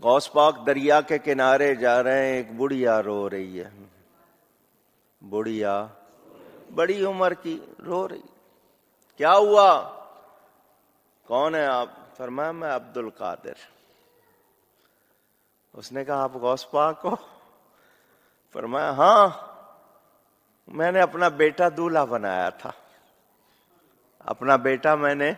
غوث پاک دریا کے کنارے جا رہے ہیں، ایک بڑھیا رو رہی ہے، بڑھیا بڑی عمر کی رو رہی. کیا ہوا؟ کون ہے آپ؟ فرمایا میں عبد القادر. اس نے کہا آپ غوث پاک ہو؟ فرمایا ہاں، میں نے اپنا بیٹا دولہا بنایا تھا، اپنا بیٹا میں نے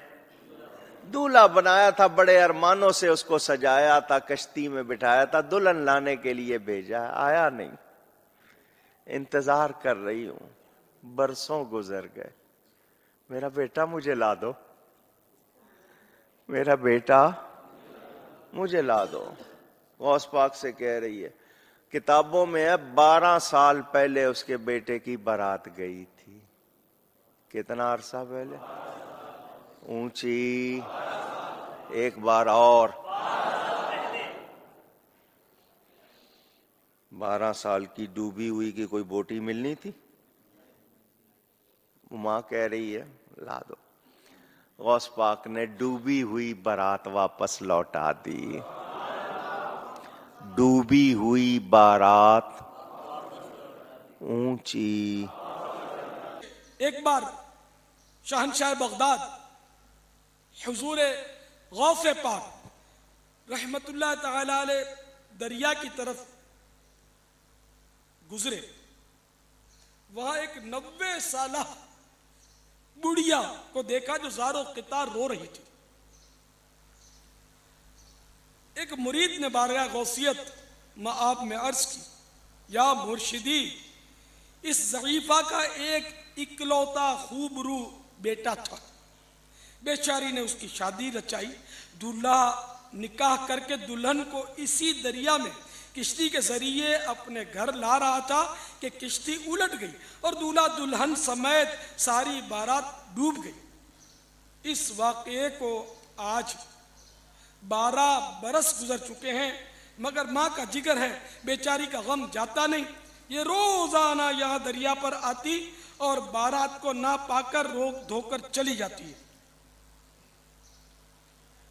دولہا بنایا تھا، بڑے ارمانوں سے اس کو سجایا تھا، کشتی میں بٹھایا تھا، دلہن لانے کے لیے بھیجا، آیا نہیں، انتظار کر رہی ہوں، برسوں گزر گئے، میرا بیٹا مجھے لا دو، میرا بیٹا مجھے لا دو. غوث پاک سے کہہ رہی ہے، کتابوں میں ہے 12 سال پہلے اس کے بیٹے کی بارات گئی تھی. کتنا عرصہ پہلے؟ اونچی ایک بار اور، 12 سال کی ڈوبی ہوئی کی کوئی بوٹی ملنی تھی؟ ماں کہہ رہی ہے لا دو. غوث پاک نے ڈوبی ہوئی بارات واپس لوٹا دی. ڈوبی ہوئی بارات اونچی. ایک بار شہنشاہ بغداد حضور غوث پاک رحمت اللہ تعالی علیہ دریا کی طرف گزرے. وہاں ایک 90 سالہ بڑھیا کو دیکھا جو زار و قطار رو رہی تھی. ایک مرید نے بارگاہ غوثیت مآب میں عرض کی، یا مرشدی، اس ضعیفہ کا ایک اکلوتا خوب رو بیٹا تھا، بیچاری نے اس کی شادی رچائی، دولہا نکاح کر کے دلہن کو اسی دریا میں کشتی کے ذریعے اپنے گھر لا رہا تھا کہ کشتی الٹ گئی اور دولہا دلہن سمیت ساری بارات ڈوب گئی. اس واقعے کو آج 12 برس گزر چکے ہیں، مگر ماں کا جگر ہے، بیچاری کا غم جاتا نہیں. یہ روزانہ یہاں دریا پر آتی اور بارات کو نہ پا کر روک دھو کر چلی جاتی ہے.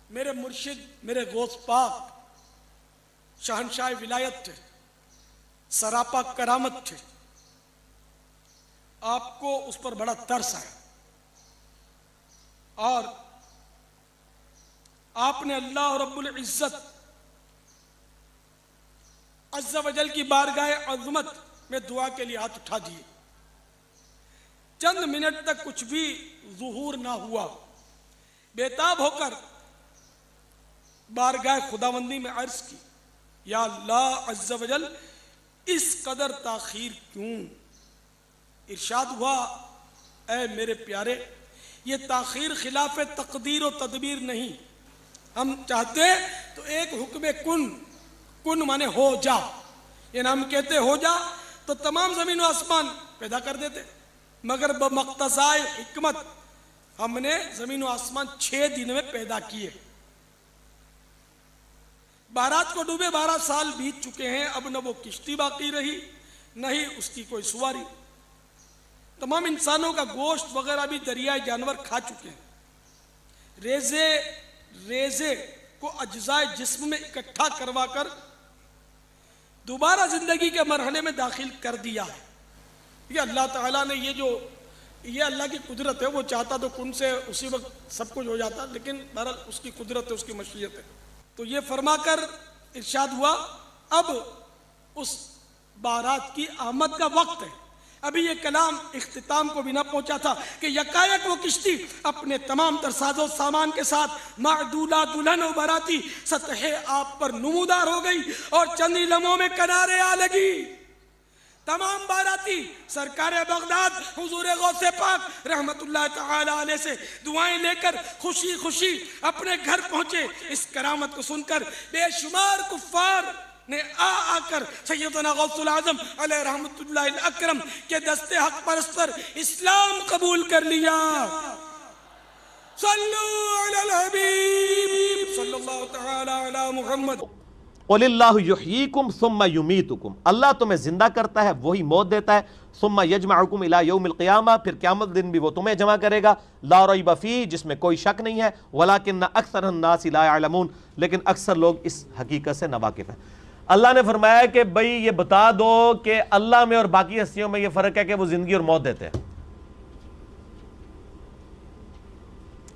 میرے مرشد میرے غوث پاک شہنشاہ ولایت تھے، سراپا کرامت تھے. آپ کو اس پر بڑا ترس آیا اور آپ نے اللہ رب العزت عز و جل کی بارگاہ عظمت میں دعا کے لیے ہاتھ اٹھا دیے. چند منٹ تک کچھ بھی ظہور نہ ہوا. بیتاب ہو کر بارگاہ خداوندی میں عرض کی، یا اللہ عز و جل اس قدر تاخیر کیوں؟ ارشاد ہوا، اے میرے پیارے، یہ تاخیر خلاف تقدیر و تدبیر نہیں. ہم چاہتے تو ایک حکم کن مانے ہو جا، یعنی ہم کہتے ہو جا تو تمام زمین و آسمان پیدا کر دیتے، مگر بمقتضائے حکمت ہم نے زمین و آسمان 6 دن میں پیدا کیے. بارات کو ڈوبے 12 سال بیت چکے ہیں، اب نہ وہ کشتی باقی رہی نہ ہی اس کی کوئی سواری. تمام انسانوں کا گوشت وغیرہ بھی دریائے جانور کھا چکے ہیں. ریزے کو اجزائے جسم میں اکٹھا کروا کر دوبارہ زندگی کے مرحلے میں داخل کر دیا ہے. یہ اللہ تعالیٰ نے یہ اللہ کی قدرت ہے. وہ چاہتا تو کن سے اسی وقت سب کچھ ہو جاتا، لیکن بہرحال اس کی قدرت ہے، اس کی مشیت ہے. تو یہ فرما کر ارشاد ہوا، اب اس بارات کی آمد کا وقت ہے. ابھی یہ کلام اختتام کو بھی نہ پہنچا تھا کہ یکایک وہ کشتی اپنے تمام تر ساز و سامان کے ساتھ معدودہ دلہن و باراتی سطح آپ پر نمودار ہو گئی اور چند ہی لمحوں میں کنارے آ لگی. تمام باراتی سرکار بغداد حضور غوث پاک رحمت اللہ تعالی علیہ سے دعائیں لے کر خوشی خوشی اپنے گھر پہنچے. اس کرامت کو سن کر بے شمار کفار نے آ کر سیدنا غوث العظم علیہ رحمت اللہ الاکرم کے دستے حق پرست پر اسلام قبول کر لیا. صلو علی الحبیب صلی اللہ تعالی علی محمد. قل اللہ یحییکم ثم یمیتکم، اللہ تمہیں زندہ کرتا ہے وہی موت دیتا ہے. ثم یجمعکم الی یوم القیامہ، پھر قیامت دن بھی وہ تمہیں جمع کرے گا، لا ریب فیہ، جس میں کوئی شک نہیں ہے، ولکن اکثر الناس لا یعلمون، لیکن اکثر لوگ اس حقیقت سے ناواقف ہیں۔ اللہ نے فرمایا کہ بھئی یہ بتا دو کہ اللہ میں اور باقی ہستیوں میں یہ فرق ہے کہ وہ زندگی اور موت دیتے ہیں،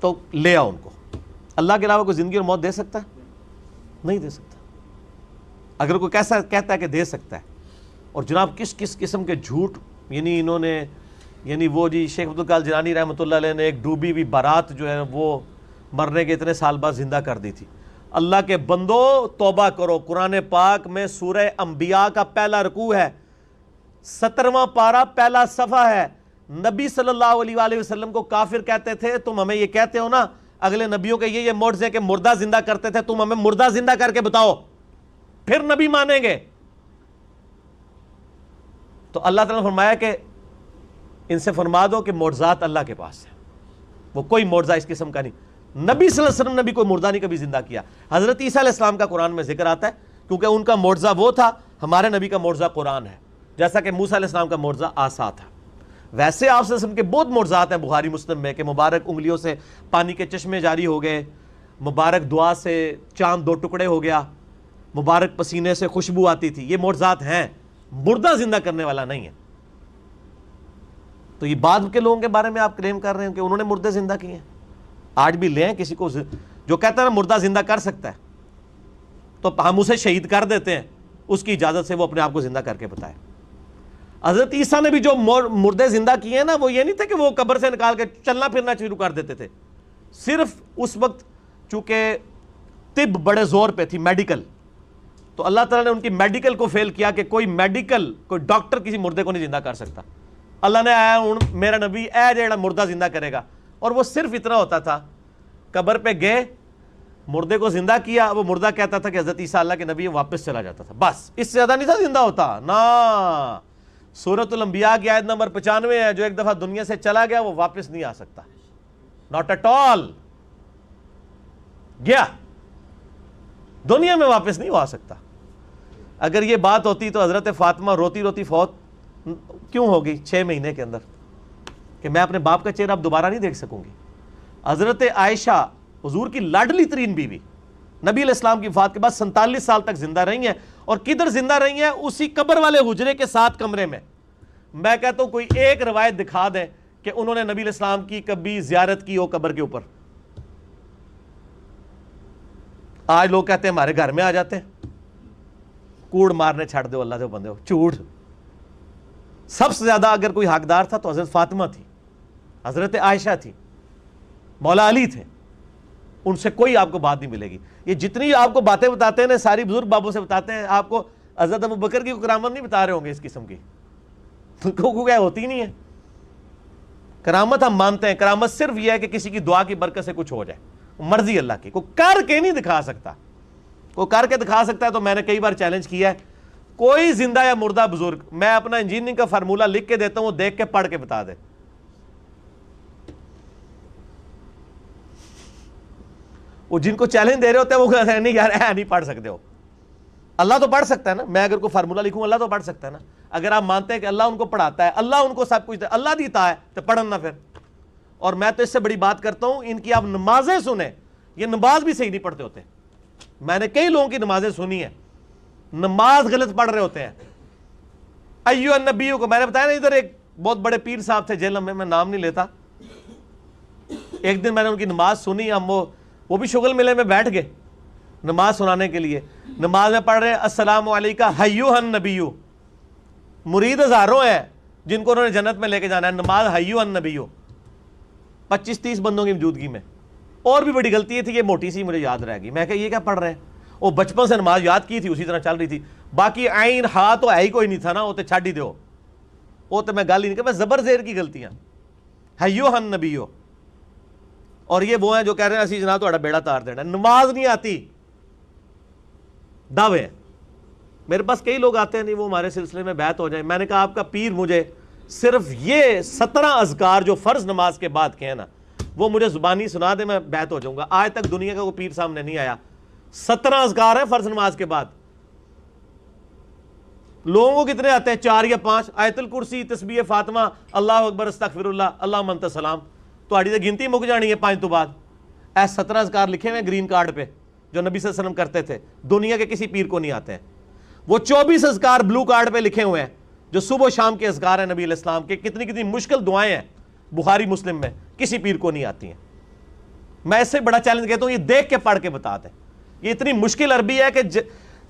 تو لے آؤ ان کو۔ اللہ کے علاوہ کوئی زندگی اور موت دے سکتا ہے؟ نہیں دے سکتا۔ اگر کوئی کیسا کہتا ہے کہ دے سکتا ہے، اور جناب کس کس قسم کے جھوٹ، یعنی انہوں نے، یعنی وہ جی شیخ عبدالقادر جیلانی رحمۃ اللہ علیہ نے ایک ڈوبی ہوئی بارات جو ہے وہ مرنے کے اتنے سال بعد زندہ کر دی تھی۔ اللہ کے بندو توبہ کرو، قرآن پاک میں سورہ انبیاء کا پہلا رکوع ہے، 17واں پارہ پہلا صفحہ ہے۔ نبی صلی اللہ علیہ وآلہ وسلم کو کافر کہتے تھے، تم ہمیں یہ کہتے ہو نا اگلے نبیوں کے یہ معجزے کہ مردہ زندہ کرتے تھے، تم ہمیں مردہ زندہ کر کے بتاؤ پھر نبی مانیں گے۔ تو اللہ تعالیٰ نے فرمایا کہ ان سے فرما دو کہ معجزات اللہ کے پاس ہے، وہ کوئی معجزہ اس قسم کا نہیں۔ نبی صلی اللہ علیہ وسلم نے بھی کوئی مردہ نہیں کبھی زندہ کیا۔ حضرت عیسیٰ علیہ السلام کا قرآن میں ذکر آتا ہے کیونکہ ان کا معجزہ وہ تھا، ہمارے نبی کا معجزہ قرآن ہے، جیسا کہ موسیٰ علیہ السلام کا معجزہ عصا تھا۔ ویسے آپ صلی اللہ علیہ وسلم کے بہت معجزات ہیں بخاری مسلم میں، کہ مبارک انگلیوں سے پانی کے چشمے جاری ہو گئے، مبارک دعا سے چاند 2 ٹکڑے ہو گیا، مبارک پسینے سے خوشبو آتی تھی، یہ معجزات ہیں، مردہ زندہ کرنے والا نہیں ہے۔ تو یہ بعد کے لوگوں کے بارے میں آپ کلیم کر رہے ہیں کہ انہوں نے مردے زندہ کیے ہیں۔ آج بھی لیں کسی کو جو کہتا ہے نا مردہ زندہ کر سکتا ہے، تو ہم اسے شہید کر دیتے ہیں، اس کی اجازت سے وہ اپنے آپ کو زندہ کر کے بتائے۔ حضرت عیسیٰ نے بھی جو مردے زندہ کیے ہیں نا، وہ یہ نہیں تھے کہ وہ قبر سے نکال کے چلنا پھرنا شروع کر دیتے تھے، صرف اس وقت چونکہ طب بڑے زور پہ تھی، میڈیکل، تو اللہ تعالیٰ نے ان کی میڈیکل کو فیل کیا کہ کوئی ڈاکٹر کسی مردے کو نہیں زندہ کر سکتا۔ اللہ نے آیا ہوں میرا نبی اے جڑا مردہ زندہ کرے گا، اور وہ صرف اتنا ہوتا تھا، قبر پہ گئے مردے کو زندہ کیا، وہ مردہ کہتا تھا کہ حضرت عیسیٰ اللہ کے نبی، واپس چلا جاتا تھا، بس اس سے زیادہ نہیں تھا زندہ ہوتا نا۔ سورۃ الانبیاء کی آیت نمبر 95 ہے، جو ایک دفعہ دنیا سے چلا گیا وہ واپس نہیں آ سکتا، ناٹ ایٹ آل، گیا دنیا میں واپس نہیں ہو آ سکتا۔ اگر یہ بات ہوتی تو حضرت فاطمہ روتی روتی فوت کیوں ہوگی 6 مہینے کے اندر، کہ میں اپنے باپ کا چہرہ اب دوبارہ نہیں دیکھ سکوں گی۔ حضرت عائشہ حضور کی لاڈلی ترین بیوی، نبی علیہ السلام کی وفات کے بعد 47 سال تک زندہ رہی ہیں، اور کدھر زندہ رہی ہیں؟ اسی قبر والے حجرے کے ساتھ کمرے میں۔ میں کہتا ہوں کوئی ایک روایت دکھا دیں کہ انہوں نے نبی علیہ السلام کی کبھی زیارت کی ہو قبر کے اوپر۔ آج لوگ کہتے ہیں ہمارے گھر میں آ جاتے ہیں، کوڑ مارنے چھڑ دو اللہ سے بندے ہو، جھوٹ۔ سب سے زیادہ اگر کوئی حقدار تھا تو حضرت فاطمہ تھی، حضرت عائشہ تھی، مولا علی تھے، ان سے کوئی آپ کو بات نہیں ملے گی۔ یہ جتنی آپ کو باتیں بتاتے ہیں نا، ساری بزرگ بابوں سے بتاتے ہیں، آپ کو حضرت ابوبکر کی کرامت نہیں بتا رہے ہوں گے اس قسم کی، کیا ہوتی نہیں ہے کرامت۔ ہم مانتے ہیں کرامت صرف یہ ہے کہ کسی کی دعا کی برکت سے کچھ ہو جائے، مرضی اللہ کی، کوئی کر کے نہیں دکھا سکتا۔ کوئی کر کے دکھا سکتا ہے تو میں نے کئی بار چیلنج کیا ہے، کوئی زندہ یا مردہ بزرگ، میں اپنا انجینئرنگ کا فارمولہ لکھ کے دیتا ہوں، وہ دیکھ کے پڑھ کے بتا دے۔ وہ جن کو چیلنج دے رہے ہوتے ہیں وہ کہتے ہیں نہیں یار نہیں پڑھ سکتے ہو۔ اللہ تو پڑھ سکتا ہے نا، میں اگر کوئی فارمولہ لکھوں اللہ تو پڑھ سکتا ہے نا۔ اگر آپ مانتے ہیں کہ اللہ ان کو پڑھاتا ہے، اللہ ان کو سب کچھ اللہ دیتا ہے، تو پڑھن نا پھر۔ اور میں تو اس سے بڑی بات کرتا ہوں، ان کی آپ نمازیں سنیں، یہ نماز بھی صحیح نہیں پڑھتے ہوتے۔ میں نے کئی لوگوں کی نمازیں سنی ہیں، نماز غلط پڑھ رہے ہوتے ہیں۔ ایو النبیوں کو میں نے بتایا نا، ادھر ایک بہت بڑے پیر صاحب تھے جیل میں نام نہیں لیتا، ایک دن میں نے ان کی نماز سنی، ہم وہ بھی شغل ملے میں بیٹھ گئے نماز سنانے کے لیے۔ نماز میں پڑھ رہے ہیں السلام علیکہ ایھا النبی، مرید ہزاروں ہیں جن کو انہوں نے جنت میں لے کے جانا ہے، نماز ایھا النبی 25-30 بندوں کی موجودگی میں۔ اور بھی بڑی غلطی تھی، یہ موٹی سی مجھے یاد رہ گئی، میں کہا یہ کیا پڑھ رہے ہیں؟ وہ بچپن سے نماز یاد کی تھی، اسی طرح چل رہی تھی، باقی عین ہا تو ہے ہی کوئی نہیں تھا نا، وہ تو چھڈ ہی دو، وہ تو میں گل ہی نہیں کہ میں زبر زیر کی غلطیاں ایھا النبی۔ اور یہ وہ ہیں جو کہہ رہے ہیں اسی جناب تہاڈا بیڑا تار دینا، نماز نہیں آتی، دعوے۔ میرے پاس کئی لوگ آتے ہیں نہیں وہ ہمارے سلسلے میں بیعت ہو جائیں، میں نے کہا آپ کا پیر مجھے صرف یہ 17 اذکار جو فرض نماز کے بعد کے ہیں نا، وہ مجھے زبانی سنا دے، میں بیعت ہو جاؤں گا۔ آج تک دنیا کا کوئی پیر سامنے نہیں آیا، 17 اذکار ہیں فرض نماز کے بعد، لوگوں کو کتنے آتے ہیں؟ 4 یا 5. آیت الکرسی، تسبیح فاطمہ، اللہ اکبر، استغفر اللہ، اللہم انت السلام. تو آڑی سے گنتی مک جانی ہے 5 تو بعد. ایسے 17 اذکار لکھے ہوئے گرین کارڈ پہ جو نبی صلی اللہ علیہ وسلم کرتے تھے، دنیا کے کسی پیر کو نہیں آتے ہیں. وہ 24 اذکار بلو کارڈ پہ لکھے ہوئے ہیں جو صبح و شام کے اذکار ہیں نبی علیہ السلام کے. کتنی کتنی مشکل دعائیں ہیں بخاری مسلم میں، کسی پیر کو نہیں آتی ہیں. میں اس سے بڑا چیلنج کہتا ہوں یہ دیکھ کے پڑھ کے بتا دیں. یہ اتنی مشکل عربی ہے کہ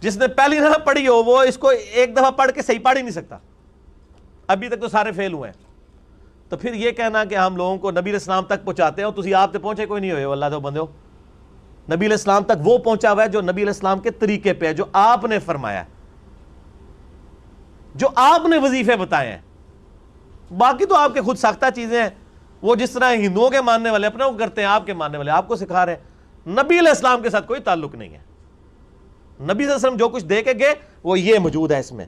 جس نے پہلی دفعہ پڑھی ہو وہ اس کو ایک دفعہ پڑھ کے صحیح پڑھ ہی نہیں سکتا. ابھی تک تو سارے فیل ہوئے ہیں. تو پھر یہ کہنا کہ ہم لوگوں کو نبی علیہ السلام تک پہنچاتے ہیں، تسی آپ تے پہنچے کوئی نہیں ہوئے ہو. اللہ تو بندے ہو، نبی علیہ السلام تک وہ پہنچا ہوا ہے جو نبی علیہ السلام کے طریقے پہ ہے، جو آپ نے فرمایا ہے، جو آپ نے وظیفے بتائے ہیں. باقی تو آپ کے خود ساختہ چیزیں ہیں. وہ جس طرح ہندوؤں کے ماننے والے اپنا وہ کرتے ہیں، آپ کے ماننے والے آپ کو سکھا رہے ہیں. نبی علیہ السلام کے ساتھ کوئی تعلق نہیں ہے. نبی صلی اللہ علیہ وسلم جو کچھ دے کے گئے وہ یہ موجود ہے اس میں،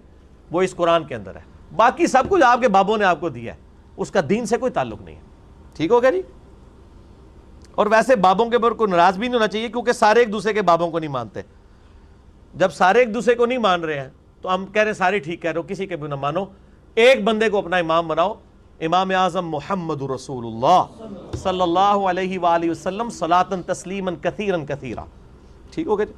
وہ اس قرآن کے اندر ہے. باقی سب کچھ آپ کے بابوں نے آپ کو دیا ہے، اس کا دین سے کوئی تعلق نہیں ہے. ٹھیک ہو گیا جی؟ اور ویسے بابوں کے اوپر کوئی ناراض بھی نہیں ہونا چاہیے، کیونکہ سارے ایک دوسرے کے بابوں کو نہیں مانتے. جب سارے ایک دوسرے کو نہیں مان رہے ہیں تو ہم کہہ رہے ہیں سارے ٹھیک کہہ رہے ہو، کسی کے بھی نہ مانو. ایک بندے کو اپنا امام بناؤ، امام اعظم محمد رسول اللہ صلی اللہ علیہ وآلہ وسلم صلاۃ تسلیما کثیرا کثیرا. ٹھیک ہو گیا جی؟